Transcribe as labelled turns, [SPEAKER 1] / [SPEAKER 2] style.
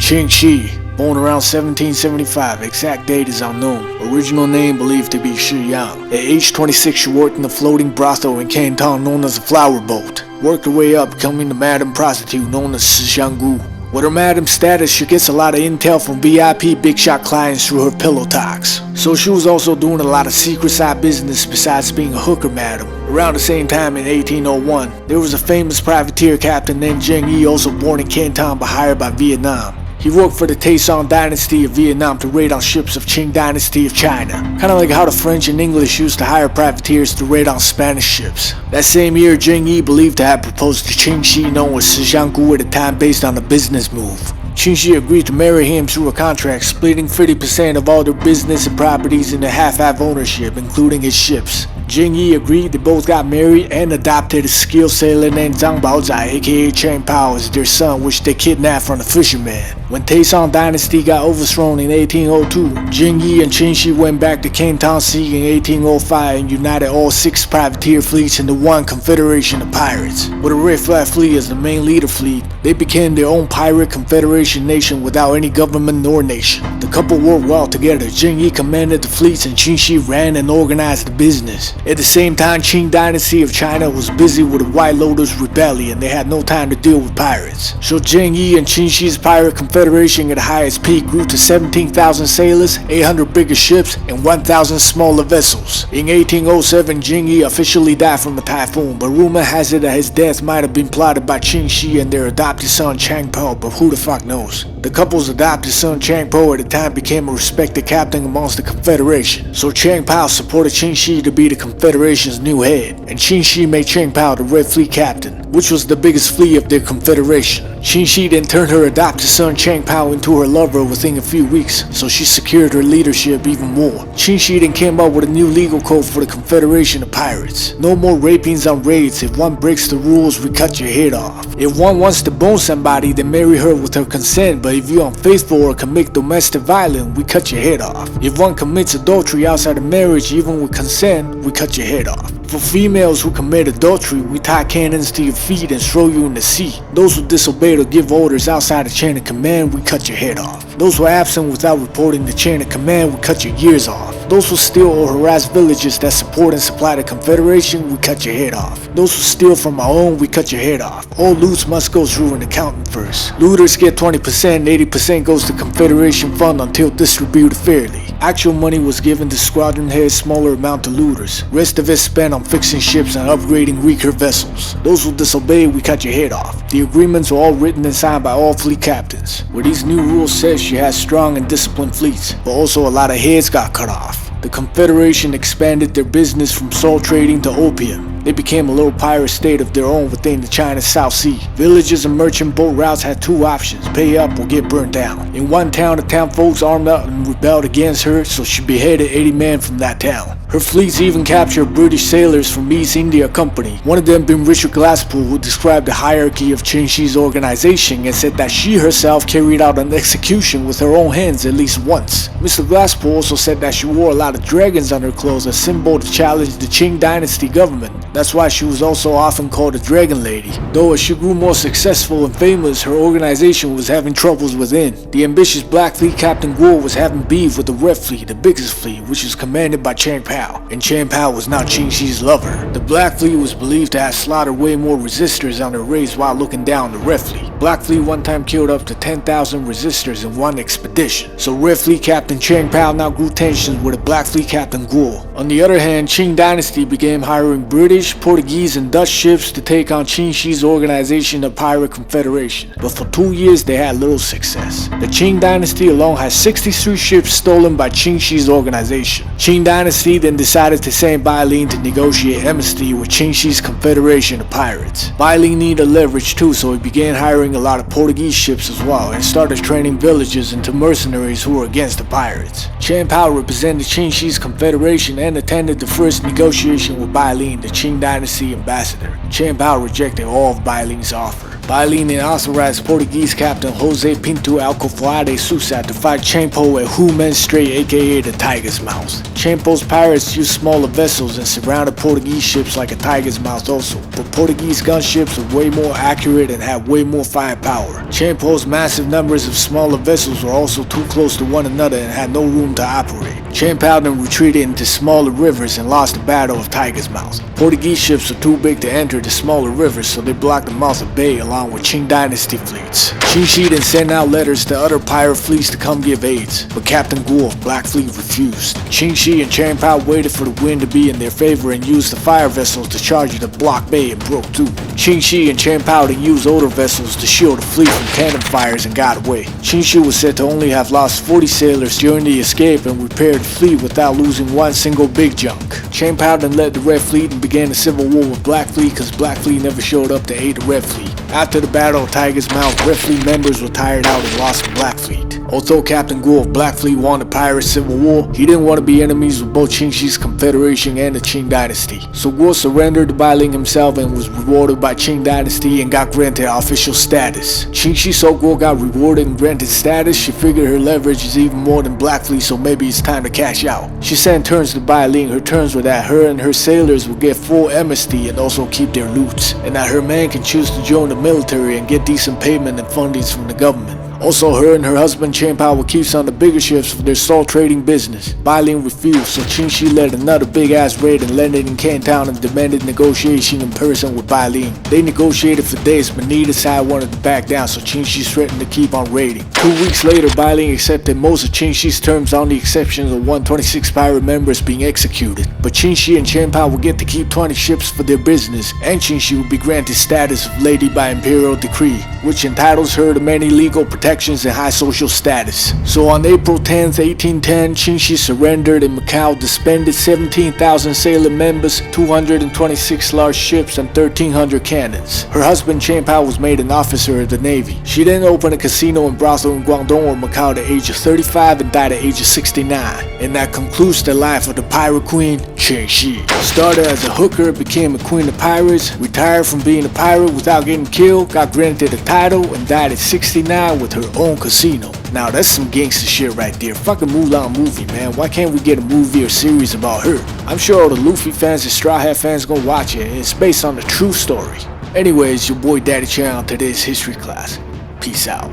[SPEAKER 1] Shih, born around 1775, exact date is unknown. Original name believed to be Shih. At age 26, she worked in a floating brothel in Canton known as a flower boat. Worked her way up, becoming the madam prostitute known as Shih. With her madam status, she gets a lot of intel from VIP big shot clients through her pillow talks. So she was also doing a lot of secret side business besides being a hooker madam. Around the same time in 1801, there was a famous privateer captain named Cheng, also born in Canton but hired by Vietnam. He worked for the Tay-Son dynasty of Vietnam to raid on ships of Ching dynasty of China. Kinda like how the French and English used to hire privateers to raid on Spanish ships. That same year, Cheng believed to have proposed to Ching, known as Shih at the time based on a business move. Ching agreed to marry him through a contract, splitting 50% of all their business and properties into half-half ownership, including his ships. Cheng agreed. They both got married and adopted a skilled sailor named Zhang Baozai, aka Chang Pao, as their son, which they kidnapped from the fisherman. When Tay-Son dynasty got overthrown in 1802, Cheng and Ching went back to Canton Sea in 1805 and united all 6 privateer fleets into one confederation of pirates. With a Red Flag Fleet as the main leader fleet, they became their own pirate confederation nation without any government nor nation. The couple worked well together. Cheng commanded the fleets and Ching ran and organized the business. At the same time, Qing dynasty of China was busy with the White Lotus rebellion. They had no time to deal with pirates. So Cheng and Qing's pirate confederation at the highest peak grew to 17,000 sailors, 800 bigger ships, and 1,000 smaller vessels. In 1807, Cheng officially died from a typhoon, but rumor has it that his death might have been plotted by Qing and their adopted son Chang Pao, but who the fuck knows? The couple's adopted son Chang Pao at the time became a respected captain amongst the confederation. So Chang Pao supported Qing to be the confederation's new head, and Qing made Chang Pao the Red Fleet captain, which was the biggest fleet of their confederation. Qing then turned her adopted son Chang Pao into her lover within a few weeks, so she secured her leadership even more. Qing then came up with a new legal code for the confederation of pirates. No more rapings on raids. If one breaks the rules, we cut your head off. If one wants to bone somebody, then marry her with her consent, but if you're unfaithful or commit domestic violence, we cut your head off. If one commits adultery outside of marriage, even with consent, we cut your head off. For females who commit adultery, we tie cannons to your feet and throw you in the sea. Those who disobey or give orders outside the chain of command, we cut your head off. Those who are absent without reporting the chain of command, we cut your ears off. Those who steal or harass villages that support and supply the confederation, we cut your head off. Those who steal from our own, we cut your head off. All loots must go through an accountant first. Looters get 20%, 80% goes to confederation fund until distributed fairly. Actual money was given to squadron heads, smaller amount to looters. Rest of it spent on fixing ships and upgrading weaker vessels. Those who disobey, we cut your head off. The agreements were all written and signed by all fleet captains. Where these new rules said she had strong and disciplined fleets, but also a lot of heads got cut off. The confederation expanded their business from salt trading to opium. They became a little pirate state of their own within the China South Sea. Villages and merchant boat routes had 2 options: pay up or get burnt down. In one town, the town folks armed up and rebelled against her, so she beheaded 80 men from that town. Her fleets even captured British sailors from East India Company. One of them being Richard Glasspool, who described the hierarchy of Ching's organization and said that she herself carried out an execution with her own hands at least once. Mr. Glasspool also said that she wore a lot of dragons on her clothes, a symbol to challenge the Qing dynasty government. That's why she was also often called a Dragon Lady. Though as she grew more successful and famous, her organization was having troubles within. The ambitious Black Fleet Captain Guo was having beef with the Red Fleet, the biggest fleet, which was commanded by Chang Pao, and Chang Pao was now Qing's lover. The Black Fleet was believed to have slaughtered way more resistors on their raids while looking down the Red Fleet. Black Fleet one time killed up to 10,000 resistors in one expedition. So Red Fleet Captain Chang Pao now grew tensions with the Black Fleet Captain Guo. On the other hand, Qing dynasty began hiring British, Portuguese, and Dutch ships to take on Qing's organization of pirate confederation. But for 2 years they had little success. The Qing dynasty alone had 63 ships stolen by Qing's organization. Qing dynasty then decided to send Bai Ling to negotiate amnesty with Qing's confederation of pirates. Bai Ling needed leverage too, so he began hiring a lot of Portuguese ships as well and started training villagers into mercenaries who were against the pirates. Chang Pao represented Qing's confederation and attended the first negotiation with Bai Ling, the Qing dynasty ambassador. Chang Pao rejected all of Bai Ling's offer. Bai Ling then authorized Portuguese captain Jose Pinto Alcoforade Sousa to fight Cheng at Humen Strait, aka the Tiger's Mouth. Cheng pirates used smaller vessels and surrounded Portuguese ships like a Tiger's Mouth also, but Portuguese gunships were way more accurate and had way more firepower. Cheng massive numbers of smaller vessels were also too close to one another and had no room to operate. Cheng then retreated into smaller rivers and lost the Battle of Tiger's Mouth. Portuguese ships were too big to enter the smaller rivers, so they blocked the mouth of the bay along with Ching dynasty fleets. Shih then sent out letters to other pirate fleets to come give aid, but Captain Guo of Black Fleet refused. Ching and Chang waited for the wind to be in their favor and used the fire vessels to charge the block bay and broke through. Ching and Chang then used older vessels to shield the fleet from cannon fires and got away. Ching was said to only have lost 40 sailors during the escape and repaired the fleet without losing one single big junk. Chang then led the Red Fleet and began a civil war with Black Fleet because Black Fleet never showed up to aid the Red Fleet. After the Battle of Tiger's Mouth, Red Fleet members were tired out and lost to Black Fleet. Although Captain Guo of Black Fleet won the pirate civil war, he didn't want to be enemies with both Ching confederation and the Ching dynasty. So Guo surrendered to Bai Ling himself and was rewarded by Ching dynasty and got granted official status. Ching saw Guo got rewarded and granted status. She figured her leverage is even more than Black Fleet, so maybe it's time to cash out. She sent terms to Bai Ling. Her terms were that her and her sailors will get full amnesty and also keep their loots, and that her man can choose to join the military and get decent payment and fundings from the government. Also, her and her husband Cheng would keep some of the bigger ships for their salt trading business. Bai Ling refused, so Ching led another big-ass raid and landed in Canton and demanded negotiation in person with Bai Ling. They negotiated for days, but neither side wanted to back down, so Ching threatened to keep on raiding. 2 weeks later, Bai Ling accepted most of Ching terms on the exceptions of 126 pirate members being executed. But Ching and Cheng would get to keep 20 ships for their business, and Ching would be granted status of lady by imperial decree, which entitles her to many legal protections and high social status. So on April 10, 1810, Ching surrendered and Macau disbanded 17,000 sailor members, 226 large ships, and 1,300 cannons. Her husband Cheng was made an officer of the Navy. She then opened a casino and brothel in Guangdong or Macau at the age of 35 and died at the age of 69. And that concludes the life of the pirate queen, Cheng. Started as a hooker, became a queen of pirates, retired from being a pirate without getting killed, got granted a title, and died at 69 with her own casino. Now that's some gangster shit right there. Fucking Mulan movie, man. Why can't we get a movie or series about her? I'm sure all the Luffy fans and Straw Hat fans gonna watch it, and it's based on a true story. Anyways, your boy Daddy Chang on today's history class. Peace out.